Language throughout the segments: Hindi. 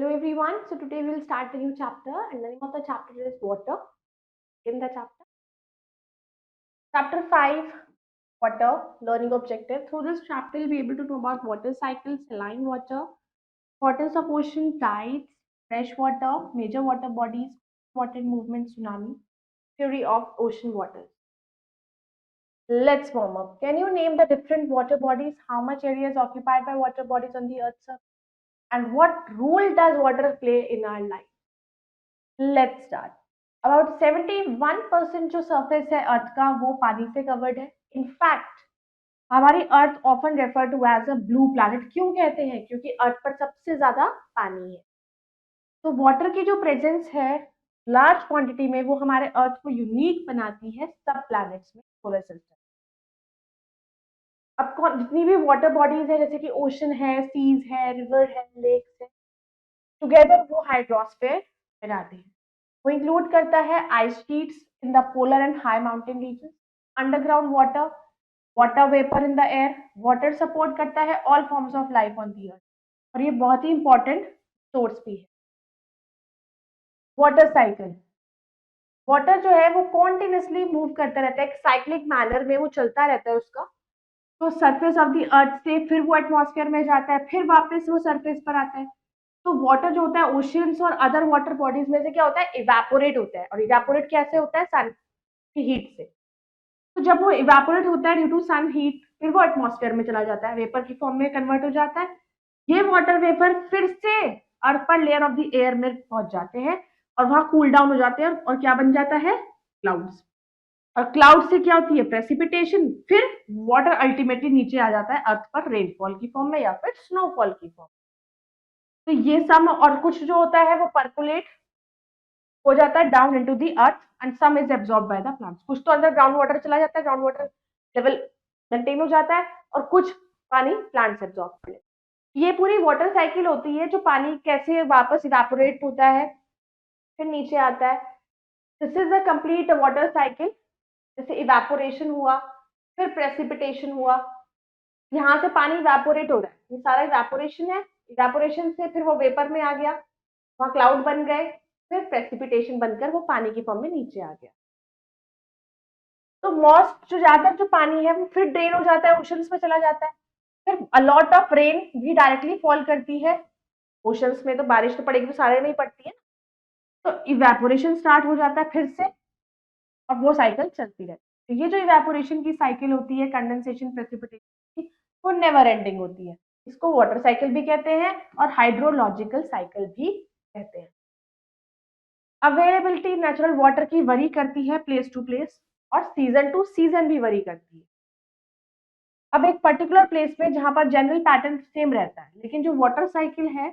Hello everyone. So today we will start a new chapter and the name of the chapter is water. In the chapter. Chapter 5, water, learning objective. Through this chapter you'll be able to know about water cycle, saline water, importance of ocean tides, fresh water, major water bodies, water movement, tsunami, theory of ocean waters. Let's warm up. Can you name the different water bodies? How much area is occupied by water bodies on the Earth's surface? And what role does water play in our life? Let's start. About 71% जो सरफेस है अर्थ का वो पानी से कवर्ड है. इनफैक्ट हमारी earth often refer to as a blue planet. क्यों कहते हैं? क्योंकि अर्थ पर सबसे ज्यादा पानी है. तो वाटर की जो प्रेजेंस है लार्ज क्वांटिटी में वो हमारे अर्थ को यूनिक बनाती है सब प्लैनेट्स में सोलर सिस्टम. अब जितनी भी वाटर बॉडीज है जैसे कि ओशन है, सीज है, रिवर है, लेक्स है, टुगेदर वो हाइड्रोस्फीयर बनाते हैं. वो इंक्लूड करता है ice sheets in the polar and high mountain region, underground water, water vapour in the air. Water support करता है all forms of life on the earth और ये बहुत ही इंपॉर्टेंट सोर्स भी है. Water cycle. वाटर जो है वो कॉन्टिन्यूसली मूव करता रहता है, एक साइक्लिक मैनर में वो चलता रहता है उसका. तो सरफेस ऑफ द अर्थ से फिर वो एटमॉस्फेयर में जाता है, फिर वापस वो सरफेस पर आता है. तो वाटर जो होता है ओशियंस और अदर वाटर बॉडीज में से क्या होता है? इवेपोरेट होता है. और इवेपोरेट कैसे होता है? सन की हीट से. तो जब वो इवेपोरेट होता है ड्यू टू सन हीट फिर वो एटमॉस्फेयर में चला जाता है, वेपर की फॉर्म में कन्वर्ट हो जाता है. ये वाटर वेपर फिर से अर्थ पर लेयर ऑफ द एयर में पहुंच जाते हैं और वहां कूल डाउन हो जाते हैं और क्या बन जाता है? क्लाउड्स. और क्लाउड से क्या होती है? प्रेसिपिटेशन. फिर वाटर अल्टीमेटली नीचे आ जाता है अर्थ पर रेनफॉल की फॉर्म में या फिर स्नोफॉल की फॉर्म. तो ये सम और कुछ जो होता है वो परकुलेट हो जाता है down into the earth and some is absorb by the plants. कुछ तो अंदर ग्राउंड वाटर चला जाता है, ग्राउंड वाटर लेवल मेंटेन हो जाता है और कुछ पानी प्लांट्स एब्जॉर्ब कर लेते हैं. ये पूरी वाटर साइकिल होती है जो पानी कैसे वापस इवेपोरेट होता है फिर नीचे आता है. This is the complete water cycle. जैसे इवेपोरेशन हुआ, फिर प्रेसिपिटेशन हुआ, यहाँ से पानी इवेपोरेट हो रहा है, ये सारा इवेपोरेशन है. इवेपोरेशन से फिर वो वेपर में आ गया, वहां क्लाउड बन गए, फिर प्रेसिपिटेशन बनकर वो पानी की फॉर्म में नीचे आ गया. तो मोस्ट जो ज्यादातर जो पानी है वो फिर ड्रेन हो जाता है, ओशंस में चला जाता है. फिर अलॉट ऑफ रेन भी डायरेक्टली फॉल करती है ओशंस में. तो बारिश तो पड़ेगी तो सारे में ही पड़ती है. तो इवेपोरेशन स्टार्ट हो जाता है फिर से और वो साइकिल चलती रहती है. तो ये जो इवेपोरेशन की साइकिल होती है, कंडेंसेशन प्रेसिपिटेशन की, वो नेवर एंडिंग होती है. इसको वाटर साइकिल भी कहते हैं और हाइड्रोलॉजिकल साइकिल भी कहते हैं. अवेलेबिलिटी नेचुरल वाटर की वरी करती है प्लेस टू प्लेस और सीजन टू सीजन भी वरी करती है. अब एक पर्टिकुलर प्लेस पे जहां पर जनरल पैटर्न सेम रहता है, लेकिन जो वाटर साइकिल है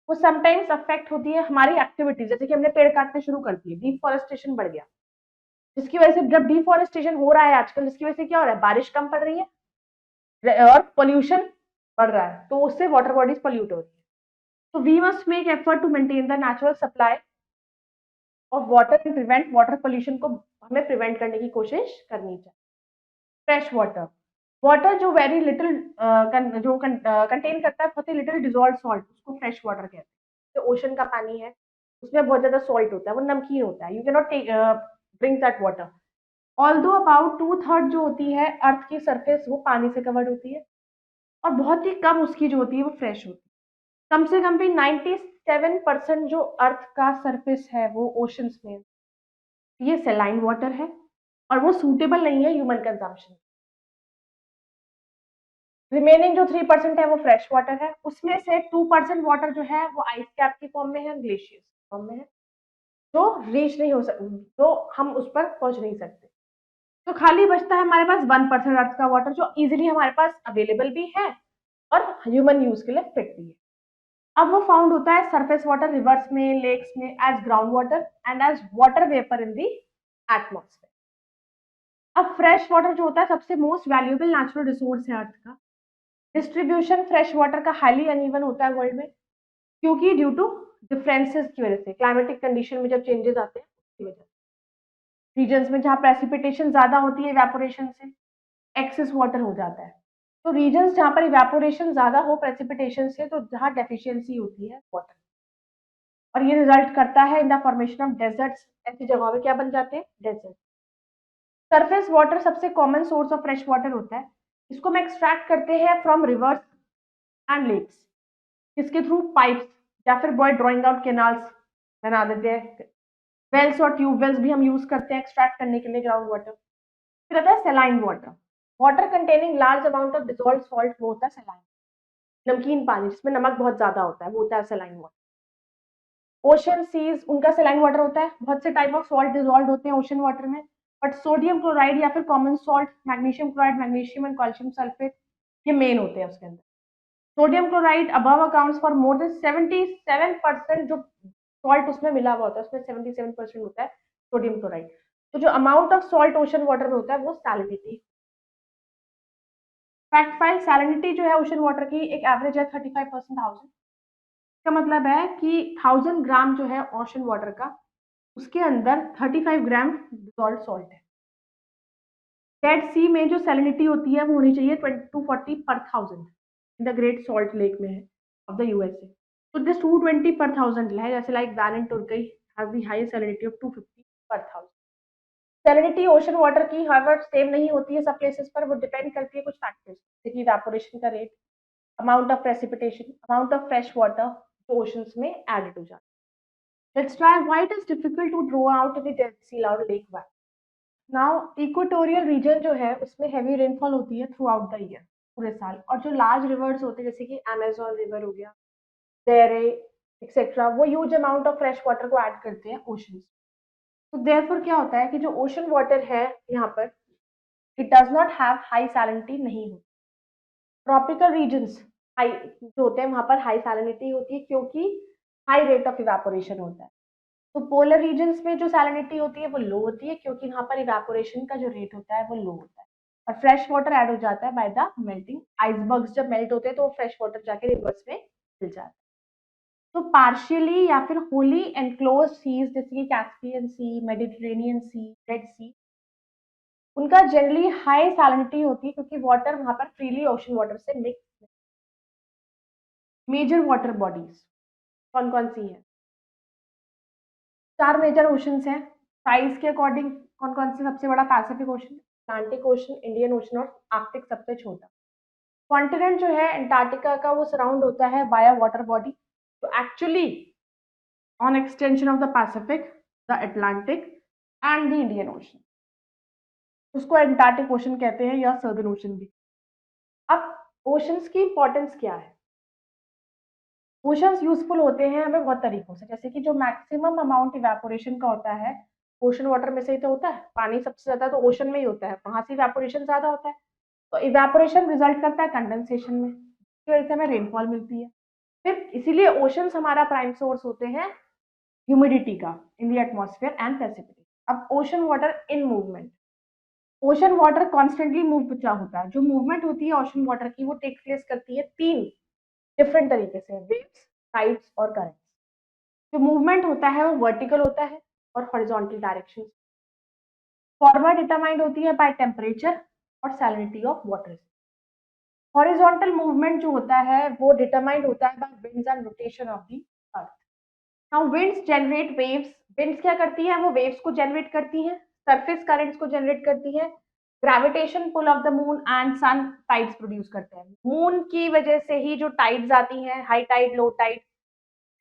वो समटाइम्स अफेक्ट होती है हमारी एक्टिविटीज. जैसे कि हमने पेड़ काटने शुरू कर दिए, डिफॉरेस्टेशन बढ़ गया, जिसकी वजह से जब डिफॉरेस्टेशन हो रहा है आजकल, जिसकी वजह से क्या हो रहा है? बारिश कम पड़ रही है और पोल्यूशन बढ़ रहा है, तो उससे वाटर बॉडीज पोल्यूट हो रही है. तो we must make effort to maintain the natural supply of water and prevent water pollution को हमें प्रिवेंट करने की कोशिश करनी चाहिए. Fresh water. वाटर जो वेरी लिटिल जो कंटेन करता है बहुत ही लिटिल डिजॉल्व सॉल्ट, उसको फ्रेश वाटर कहते हैं. जो ओशन का पानी है उसमें बहुत ज्यादा सॉल्ट होता है, वो नमकीन होता है. You can not drink that water. Although about 2/3 जो होती है अर्थ की सरफेस वो पानी से कवर्ड होती है और बहुत ही कम उसकी जो होती है वो फ्रेश होती है. कम से कम भी 97% जो अर्थ का सरफेस है वो ओशंस में, ये सेलाइन वाटर है और वो सूटेबल नहीं है ह्यूमन कंजम्पशन. रिमेनिंग जो 3% है वो फ्रेश वाटर है. उसमें से 2% वाटर जो है वो आइस कैप की फॉर्म में है, ग्लेशियर्स फॉर्म में है, जो रीच नहीं हो सकती, जो हम उस पर पहुंच नहीं सकते. तो खाली बचता है हमारे पास 1% अर्थ का वाटर जो इजीली हमारे पास अवेलेबल भी है और ह्यूमन यूज के लिए फिट भी है. अब वो फाउंड होता है सरफेस वाटर, रिवर्स में, लेक्स में, as ground water and as water vapour in the atmosphere. अब फ्रेश वाटर जो होता है सबसे मोस्ट वैल्यूएबल नेचुरल रिसोर्स है अर्थ का. डिस्ट्रीब्यूशन फ्रेश वाटर का हाईली अनइवन होता है वर्ल्ड में, क्योंकि ड्यू टू डिफरेंसेस की वजह से, क्लाइमेटिक कंडीशन में जब चेंजेस आते हैं उसकी वजह से. रीजन्स में जहाँ प्रेसिपिटेशन ज्यादा होती है इवेपोरेशन से, एक्सेस वाटर हो जाता है. तो रीजन्स जहाँ पर इवेपोरेशन ज्यादा हो प्रेसिपिटेशन से, तो जहाँ डेफिशिएंसी होती है वाटर. और ये रिजल्ट करता है in the formation of desserts. ऐसी जगहों में क्या बन जाते हैं? डेजर्ट। सरफेस वाटर सबसे common source of fresh water होता है। इसको हम एक्सट्रैक्ट करते हैं फ्रॉम रिवर्स एंड लेक्स। किसके थ्रू? पाइप्स, या फिर बॉय ड्रॉइंग आउट केनाल्स बना देते हैं। वेल्स और ट्यूबवेल्स भी हम यूज करते हैं एक्सट्रैक्ट करने के लिए ग्राउंड वाटर। फिर आता है saline water. Water containing large amount of dissolved salt, वो होता है सेलाइन। नमकीन पानी जिसमें नमक बहुत ज्यादा होता है, वो होता है सेलाइन वाटर। ओशन सीज, उनका सेलाइन वाटर होता है। बहुत से टाइप ऑफ सॉल्ट डिसॉल्व होते हैं ओशन वाटर में, बट सोडियम क्लोराइड या फिर common salt, magnesium chloride, magnesium and calcium sulphate, ये मेन होते हैं उसके अंदर। Sodium chloride above accounts for more than 77%, जो सॉल्ट उसमें मिला हुआ होता है उसमें 77% होता है सोडियम क्लोराइड। तो जो amount of salt ocean water में होता है वो सैलिनिटी। फैक्ट फाइल, सैलिनिटी जो है ओशन वाटर की एक एवरेज है 35%। इसका मतलब है कि 1000 ग्राम जो है ओशन वाटर का, उसके अंदर 35 ग्राम डिसॉल्व्ड सॉल्ट है। डेड सी में जो सैलिनिटी होती है वो होनी चाहिए 240 पर 1000, in the great salt lake में है ऑफ द यूएसए। तो दिस 220 पर 1000 है, जैसे लाइक वैलेंट Turkey has the highest salinity of 250 पर 1000। सैलिनिटी ओशन वाटर की हाइवर सेम नहीं होती है सब प्लेसेस पर, वो डिपेंड करती है कुछ फैक्टर्स, जैसे कि इवेपोरेशन का rate, amount of precipitation, amount of fresh water जो ओशंस में एडेड हो जाता है। Let's try why it is difficult to draw out the Dead Sea और lake valley. Now equatorial region जो है उसमें हैवी रेनफॉल होती है थ्रू आउट द ईयर, पूरे साल। और जो लार्ज रिवर्स होते हैं जैसे कि अमेजोन रिवर हो गया, देरे एक्सेट्रा, वो huge amount of fresh water को ऐड करते हैं ओशन। तो देयरफॉर क्या होता है कि जो ओशन वाटर है यहाँ पर, it does not have high salinity नहीं होती। ट्रॉपिकल रीजन्स हाई जो होते हैं वहां पर हाई सैलिनिटी होती है क्योंकि हाई रेट ऑफ इवेपोरेशन होता है। तो पोलर रीजन्स में जो सैलिनिटी होती है वो लो होती है क्योंकि वहां पर इवेपोरेशन का जो रेट होता है वो लो होता है, और फ्रेश वाटर ऐड हो जाता है बाय द मेल्टिंग। आइसबर्ग्स जब मेल्ट होते हैं तो फ्रेश वाटर जाके रिवर्स में मिल जाता है। तो पार्शियली या फिर होली एनक्लोज सीज जैसे कि कैस्पियन सी, मेडिटेरेनियन सी, रेड सी, उनका जनरली हाई सैलिनिटी होती है क्योंकि वाटर वहां पर फ्रीली ओशन वाटर से मिक्स। मेजर वाटर बॉडीज कौन कौन सी है? 4 मेजर ओशंस हैं। साइज के अकॉर्डिंग कौन कौन से? सबसे बड़ा Pacific ocean, Atlantic ocean, Indian ocean और आर्कटिक सबसे छोटा। कॉन्टिनेंट जो है अंटार्कटिका का, वो सराउंड होता है बाय वाटर बॉडी, तो actually on extension of the Pacific, the Atlantic and the Indian ocean, उसको अंटार्कटिक ओशन कहते हैं या सर्दर्न ओशन भी। अब ओशंस की इंपॉर्टेंस क्या है? ओशंस यूजफुल होते हैं हमें बहुत तरीकों से, जैसे कि जो मैक्सिमम अमाउंट इवेपोरेशन का होता है ओशन वाटर में से ही तो होता है। पानी सबसे ज्यादा तो ओशन में ही होता है, वहां से इवेपोरेशन ज्यादा होता है। तो इवेपोरेशन रिजल्ट करता है कंडेंसेशन में, जिसकी वजह से हमें रेनफॉल मिलती है। फिर इसीलिए ओशंस हमारा प्राइम सोर्स होते हैं ह्यूमिडिटी का in the atmosphere and precipitation. अब ocean water in movement, ocean water constantly move बचा होता है। जो मूवमेंट होती है ओशन वाटर की वो टेक प्लेस करती है 3 डिफरेंट तरीके से, वेव्स, टाइड्स और करंट्स। जो मूवमेंट होता है वो वर्टिकल होता है और हॉरिजॉन्टल डायरेक्शन। फॉरवर्ड डिटरमाइंड होती है बाय टेम्परेचर और salinity of water. Horizontal movement जो होता है वो डिटरमाइंड होता है bye winds and rotation of the earth. Now winds generate waves. Winds क्या करती है? वो वेव्स को जनरेट करती है, सरफेस करंट्स को जनरेट करती है, gravitation pull of the moon and sun tides produce करते हैं। मून की वजह से ही जो टाइड्स आती हैं, हाई टाइड, लो टाइड,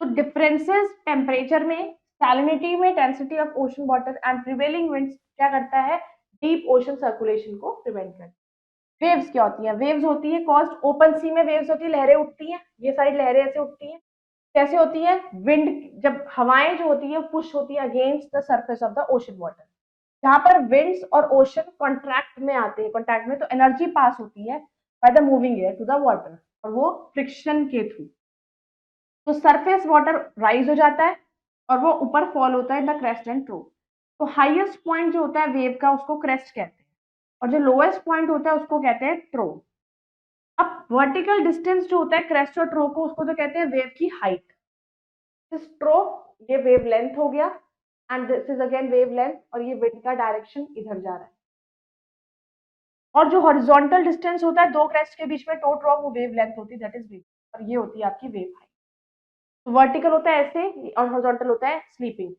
तो डिफरेंसेस टेम्परेचर में, सैलिनिटी में, density of ocean water and prevailing winds क्या करता है? डीप ओशन सर्कुलेशन को प्रिवेंट करता है। वेव्स क्या होती हैं? वेव्स होती है कॉज्ड, ओपन सी में वेव्स होती है, लहरें उठती हैं, ये सारी लहरें ऐसे उठती हैं। कैसे होती है? विंड, जब हवाएं जो होती है पुश होती है against the surface of the ocean water. जहां पर विंड्स और ओशन कॉन्ट्रैक्ट में आते हैं, कॉन्टैक्ट में, तो एनर्जी पास होती है by the moving air to the water, और वो फ्रिक्शन के थ्रू। तो सरफेस वाटर राइज हो जाता है और वो ऊपर फॉल होता है इन द क्रेस्ट एंड ट्रो। तो हाईएस्ट पॉइंट जो होता है वेव का उसको क्रेस्ट कहते हैं, और जो लोएस्ट पॉइंट होता है उसको कहते हैं ट्रो। अब वर्टिकल डिस्टेंस जो होता है क्रेस्ट और ट्रो को, उसको तो कहते हैं वेव की हाइट। दिस ट्रो, ये वेव लेंथ हो गया, and this is again wave length, और ये विंड का डायरेक्शन इधर जा रहा है। और जो हॉरिजॉन्टल डिस्टेंस होता है दो क्रेस्ट के बीच में, टो ट्रो, वो वेव लेंथ होती है, दैट इज वेव, और ये होती है आपकी वेव हाइट। वर्टिकल होता है ऐसे और हॉरिजॉन्टल होता है स्लीपिंग।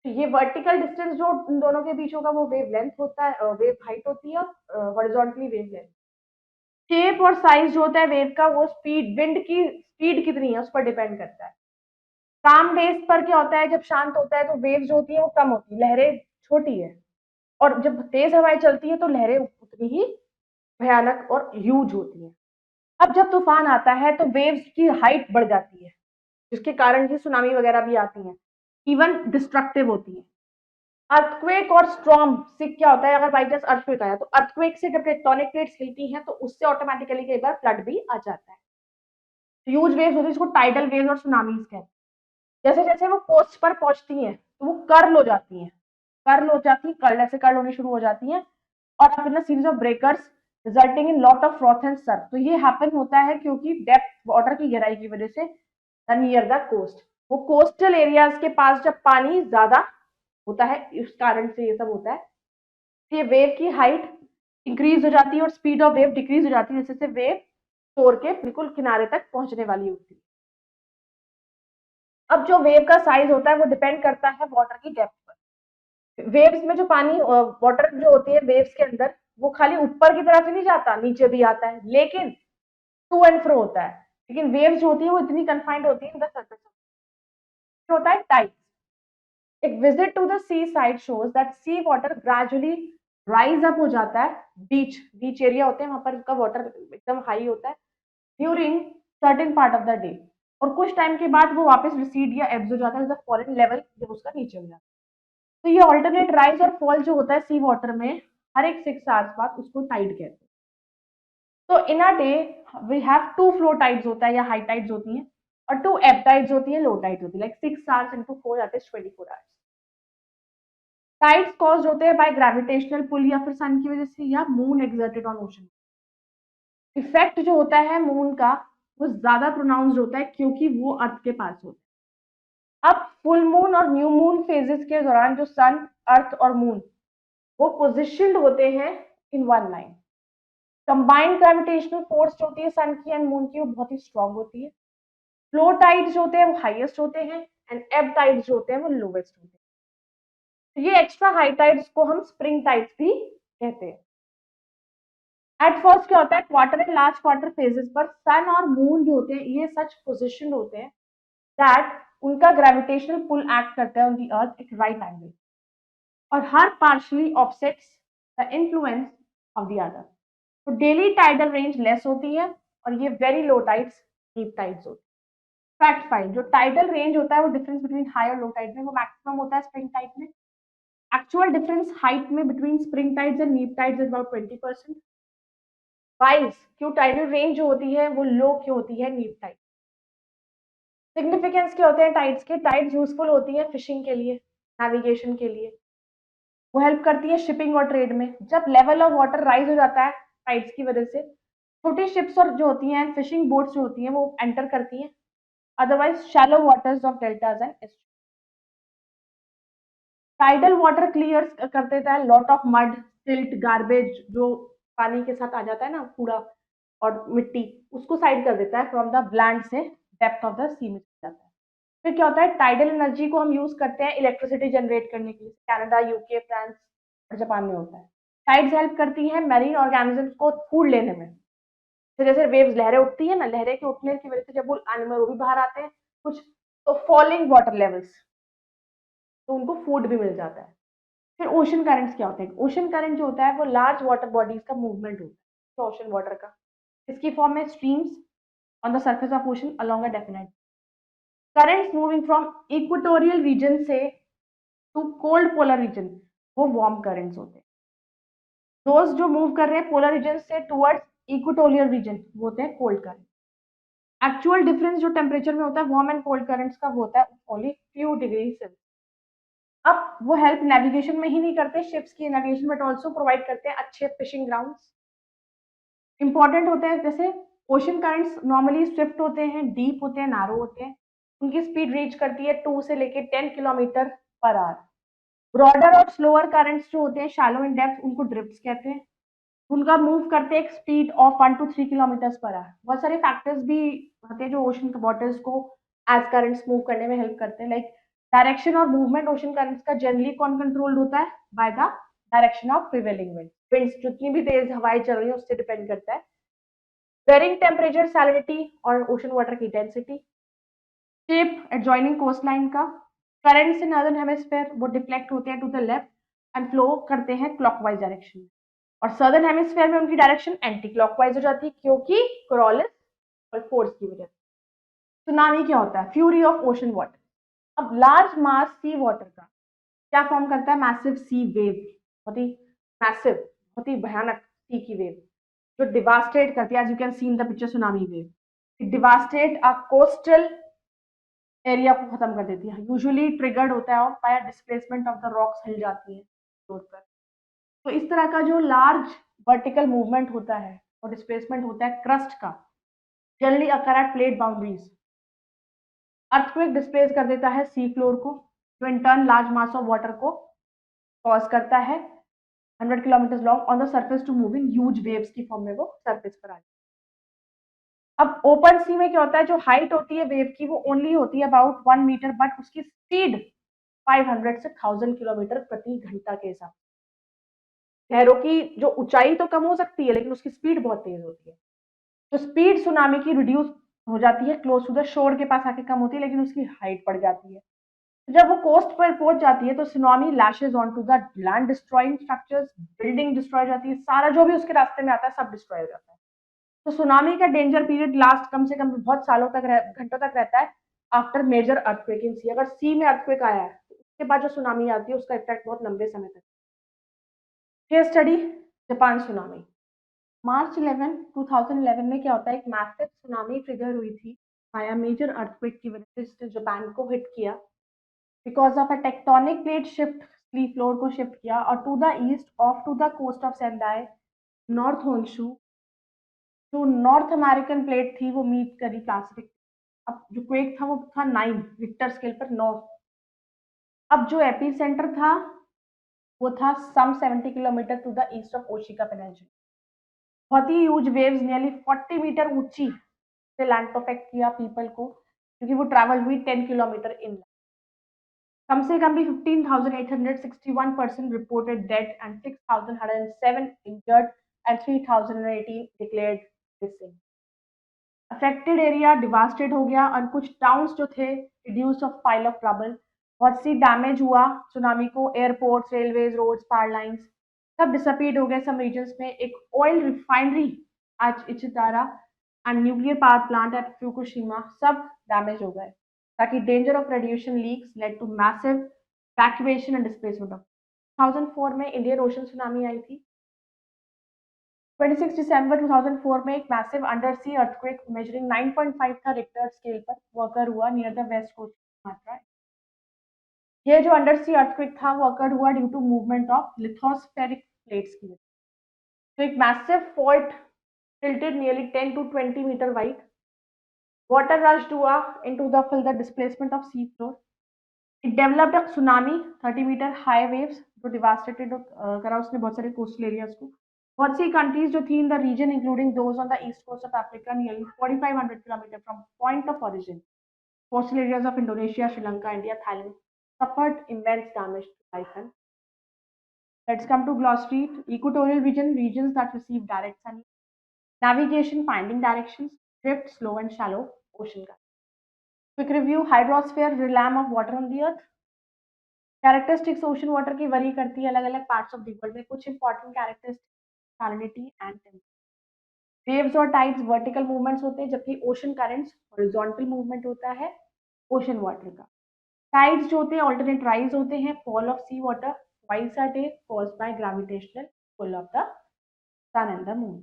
तो ये वर्टिकल डिस्टेंस जो इन दोनों के बीच होगा वो वेव लेंथ होता है, वेव हाइट होती है, हॉरिजॉन्टली वेव लेंथ। शेप और साइज जो होता है वेव का वो स्पीड, विंड की स्पीड कितनी है उस पर डिपेंड करता है। काम डेज पर क्या होता है, जब शांत होता है तो वेव जो होती है वो कम होती है, लहरें छोटी है, और जब तेज हवाएं चलती है तो लहरें उतनी ही भयानक और ह्यूज होती है। अब जब तूफान आता है तो वेव्स की हाइट बढ़ जाती है, जिसके कारण ही सुनामी वगैरह भी आती हैं, इवन डिस्ट्रक्टिव होती है। अर्थक्वेक और स्ट्रॉम से क्या होता है, अगर बाई चांस अर्थक्वेक आया तो अर्थक्वेक से जब टेक्टोनिक प्लेट्स हिलती हैं तो उससे ऑटोमेटिकली कई बार फ्लड भी आ जाता है। ह्यूज वेव्स होती है, जिसको टाइडल वेव्स और सुनामीज कहते हैं। जैसे जैसे वो कोस्ट पर पहुंचती हैं तो वो कर्ल हो जाती हैं, कर्ल हो जाती है, कर्ल ऐसे कर्ल होनी शुरू हो जाती हैं, और up in a series of breakers resulting in lot of froth and Surf. तो ये हैपन होता है क्योंकि डेप्थ, वाटर की गहराई की वजह से नियर द कोस्ट, वो कोस्टल एरियाज के पास जब पानी ज्यादा होता है, इस कारण से ये सब होता है। ये वेव की हाइट इंक्रीज हो जाती है और स्पीड ऑफ वेव डिक्रीज हो जाती है, जिससे वेव शोर के बिल्कुल किनारे तक पहुंचने वाली होती है। अब जो वेव का साइज होता है वो डिपेंड करता है वाटर की डेप्थ पर। वेव्स में जो पानी, वाटर जो होती है वेव्स के अंदर, वो खाली ऊपर की तरफ ही नहीं जाता, नीचे भी आता है, लेकिन टू एंड फ्रो होता है। लेकिन वेव्स जो होती है वो इतनी कन्फाइंड होती है इन द सरफेस, होता है टाइड। एक visit to the sea side shows that sea water gradually rise up हो जाता है, बीच बीच एरिया होते हैं वहां पर उसका वाटर एकदम हाई होता है during certain part of the day, और कुछ टाइम के बाद वो वापस रिसीड या एब्ज हो जाता है फॉरेन लेवल जब उसका नीचे हो जाता है। तो ये ऑल्टरनेट राइज और फॉल जो होता है सी वाटर में हर एक 6 आवर्स बाद, उसको टाइड कहते हैं। तो in a day we have two flow tides होता है या हाई टाइड्स होती हैं, और टू एब टाइड्स होती है, लो टाइड्स होती है, like 6 hours into 4 that is 24 hours. Tides caused होते हैं बाय ग्रेविटेशनल पुल या फिर सन की वजह से, या moon exerted on ocean. Effect जो होता है मून का वो ज्यादा प्रोनाउंस्ड होता है क्योंकि वो अर्थ के पास होता है। अब फुल मून और न्यू मून फेजेस के दौरान जो सन, अर्थ और मून वो पोजिशनड होते हैं in one line. Combined gravitational force जो होती है सन की एंड मून की वो बहुत ही स्ट्रांग होती है। फ्लो टाइड्स जो होते हैं वो हाईएस्ट होते हैं, एंड एब टाइड्स जो होते हैं वो लोवेस्ट होते हैं। तो ये एक्स्ट्रा हाई टाइड्स को हम स्प्रिंग टाइड्स भी कहते हैं। एट फर्स्ट क्या होता है, quarter and last quarter phases पर सन और मून जो होते हैं ये सच पोजिशन होते हैं दैट उनका ग्रेविटेशनल पुल एक्ट करता है ऑन दी अर्थ एक राइट एंगल, और हर partially offsets the influence of the other. तो डेली टाइडल रेंज लेस होती है, और ये very low tides deep tides होती है। फैक्ट फाइंड, जो टाइडल रेंज होता है वो डिफरेंस बिटवीन हाई और लो टाइड में वो मैक्सिमम होता है स्प्रिंग टाइड में। एक्चुअल डिफरेंस हाइट में बिटवीन स्प्रिंग टाइड्स एंड नीप टाइड्स इज अबाउट 20%। वाइज क्यों टाइडल रेंज जो होती है वो लो क्यों होती है नीप टाइड। सिग्निफिकेंस क्या होते हैं टाइड्स के, टाइड्स यूजफुल होती है फिशिंग के लिए, नेविगेशन के लिए, वो हेल्प करती है शिपिंग और ट्रेड में। जब लेवल ऑफ वाटर राइज हो जाता है टाइड्स की वजह से, छोटी शिप्स और जो होती हैं फिशिंग बोट्स जो होती हैं वो एंटर करती हैं, otherwise shallow waters of deltas and estuaries. Tidal water clear कर देता है lot of mud, silt, garbage जो पानी के साथ आ जाता है ना, कूड़ा और मिट्टी, उसको साइड कर देता है फ्रॉम द लैंड से, डेप्थ ऑफ द सी में जाता है। फिर क्या होता है, टाइडल एनर्जी को हम यूज करते हैं इलेक्ट्रिसिटी जनरेट करने के लिए, कनाडा, यूके, फ्रांस और जापान में होता है। टाइड्स हेल्प करती है मैरीन ऑर्गेनिजम्स को फूड लेने में। तो जैसे वेव्स, लहरें उठती है ना, लहरें के उठने की वजह से जब वो एनिमल वो भी बाहर आते हैं कुछ, तो फॉलिंग वाटर लेवल्स, तो उनको फूड भी मिल जाता है। फिर ओशन करंट्स क्या होते हैं, ओशन करंट जो होता है वो लार्ज वाटर बॉडीज का मूवमेंट होता है तो ओशन वाटर का, इसकी फॉर्म में streams on the surface of ocean along a definite currents moving from equatorial region से टू कोल्ड पोलर रीजन, वो वार्म करंट्स होते हैं। दोस्त जो मूव कर रहे हैं पोलर रीजन से टुवर्ड्स इक्वेटोरियल रीजन वो होते हैं कोल्ड करंट। एक्चुअल डिफरेंस जो टेम्परेचर में होता है वार्म एंड कोल्ड करंट्स का वो होता है ओनली फ्यू डिग्री सेल्सियस। अब वो हेल्प नेविगेशन में ही नहीं करते शिप्स की नेविगेशन, बट ऑल्सो प्रोवाइड करते हैं अच्छे फिशिंग ग्राउंड्स, इंपॉर्टेंट होते हैं। जैसे ओशन करंट्स नॉर्मली स्विफ्ट होते हैं, डीप होते हैं, नारो होते हैं, उनकी स्पीड रीच करती है 2 से लेके 10 किलोमीटर पर आवर। ब्रॉडर और स्लोअर करंट्स जो होते हैं शैलो इन डेप्थ, उनको ड्रिफ्ट्स कहते हैं, उनका मूव करते हैं एक speed of 1 to 3 kilometre per hour. बहुत सारे फैक्टर्स भी होते हैं जो ओशन वाटर्स को एज करंट्स मूव करने में हेल्प करते हैं। लाइक डायरेक्शन और मूवमेंट ओशन करंट्स का जनरली कौन कंट्रोल्ड होता है? By the direction of prevailing wind. Winds जितनी भी तेज हवाएं चल रही है उससे डिपेंड करता है। वेरिंग टेम्परेचर, सैलिनिटी और ओशन वाटर की density. Shape adjoining coast line का। करंट्स इन नॉर्दर्न हेमिस्फीयर वो डिफ्लेक्ट होते हैं to the left and flow करते हैं क्लॉकवाइज डायरेक्शन में, और सदर्न हेमिस्फीयर में उनकी डायरेक्शन एंटी क्लॉकवाइज हो जाती है क्योंकि कोरोलिस और फोर्स की वजह से। सुनामी क्या होता है? Fury of ocean water. अब लार्ज मास सी वाटर का क्या फॉर्म करता है? मैसिव सी वेव, बहुत ही मैसिव, बहुत ही भयानक सी की वेव जो डिवास्टेट करती है, as you can see in the picture tsunami wave. It devastate a coastal area को खत्म कर देती है। यूजुअली ट्रिगर्ड होता है by displacement of the rocks, हिल जाती है रोड पर। तो इस तरह का जो लार्ज वर्टिकल मूवमेंट होता है और डिस्प्लेसमेंट होता है क्रस्ट का, generally occur at plate boundaries. Earthquake displace कर देता है सी फ्लोर को, जो in turn large mass of water को कॉज करता है 100 kilometre long on the surface to move in huge waves की फॉर्म में वो सरफेस पर आ जाए। अब ओपन सी में क्या होता है? जो हाइट होती है वेव की वो ओनली होती है अबाउट 1 मीटर, बट उसकी स्पीड 500 से 1000 किलोमीटर प्रति घंटा के हिसाब से। लहरों की जो ऊंचाई तो कम हो सकती है लेकिन उसकी स्पीड बहुत तेज होती है। तो स्पीड सुनामी की रिड्यूस हो जाती है क्लोज टू द शोर के पास आके कम होती है, लेकिन उसकी हाइट बढ़ जाती है। जब वो कोस्ट पर पहुंच जाती है तो tsunami lashes on to the land, destroying structures, building destroy हो जाती है, सारा जो भी उसके रास्ते में आता है सब डिस्ट्रॉय हो जाता है। तो सुनामी का डेंजर पीरियड लास्ट कम से कम बहुत सालों तक घंटों तक रहता है आफ्टर मेजर अर्थक्वेक इन सी। अगर सी में अर्थक्वेक आया है तो उसके बाद जो सुनामी आती है उसका इफेक्ट बहुत लंबे समय तक। Case study Japan tsunami. March 11, 2011 में क्या होता है? एक मैसिव सुनामी ट्रिगर हुई थी बाय मेजर अर्थक्वेक की वजह से, जिसने जापान को हिट किया because of a tectonic plate shift. Sea floor को शिफ्ट किया और to the east of to the coast of Sendai, north Honshu, जो नॉर्थ अमेरिकन प्लेट थी वो मीट करी पैसिफिक। अब जो क्वेक था वो था 9 रिक्टर स्केल पर, 9। अब जो एपी सेंटर था वो था some 70 kilometre to the east of Oshika peninsula. बहुत ही ह्यूज वेव्स नियरली 40 मीटर ऊंची से लैंड अफेक्ट किया पीपल को, क्योंकि वो ट्रैवल हुई 10 किलोमीटर इन। कम से कम भी 15,861 person reported dead and 6,107 injured and 3,018 declared missing. Affected area devastated हो गया और कुछ टाउन्स जो थे reduce of pile of trouble. बहुत सी डैमेज हुआ सुनामी को, airports, railways, roads, power lines सब डिसअपीयर्ड हो गए। सम रीजन्स में एक ऑयल रिफाइनरी आज Ichihara and nuclear power plant at Fukushima सब डैमेज हो गए, ताकि danger of radiation leaks led to massive evacuation and displacement of. 2004 में इंडियन ओशन सुनामी आई थी। 26 दिसंबर 2004 में एक massive under sea earthquake measuring 9.5 था रिक्टर स्केल पर वो अकर हुआ near the west coast Sumatra. ये जो अंडर सी अर्थक्वेक था वो अकर हुआ due to movement of lithospheric plates की वजह। तो एक massive fault tilted nearly 10 to 20 meter wide. Water rushed into the fill the displacement of sea floor. It developed a tsunami, 30 meter high waves जो devastated करा उसने बहुत सारे coastal areas को। बहुत सी countries जो थी in the region including those on the east coast of Africa nearly 4,500 kilometers from point of origin, coastal areas of Indonesia, Sri Lanka, India, Thailand suffered immense damage to life. And let's come to glossary. Equatorial region, regions that receive direct sun. Navigation, finding directions, drift, slow and shallow ocean current. Quick review: hydrosphere, realm of water on the earth. Characteristics ocean water की वरी करती है अलग अलग पार्ट्स ऑफ द वर्ल्ड में। कुछ important characteristics, salinity and temperature. Waves और टाइड्स वर्टिकल मूवमेंट्स होते हैं, जबकि ओशन करंट्स हॉरिजॉन्टल मूवमेंट होता है ओशन वाटर का। टाइड्स जो होते हैं ऑल्टरनेट राइज होते हैं, fall of sea water twice a day caused by gravitational pull of the sun and the moon.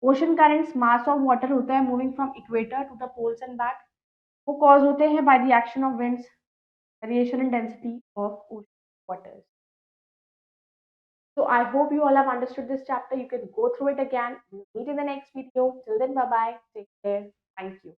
Ocean currents mass of water होता है moving from equator to the poles and back. वो कॉज होते हैं by the action of winds, variation in density of ocean waters. So I hope you all have understood this chapter. You can go through it again. We'll meet in the next video. Till then, bye bye. Take care. Thank you.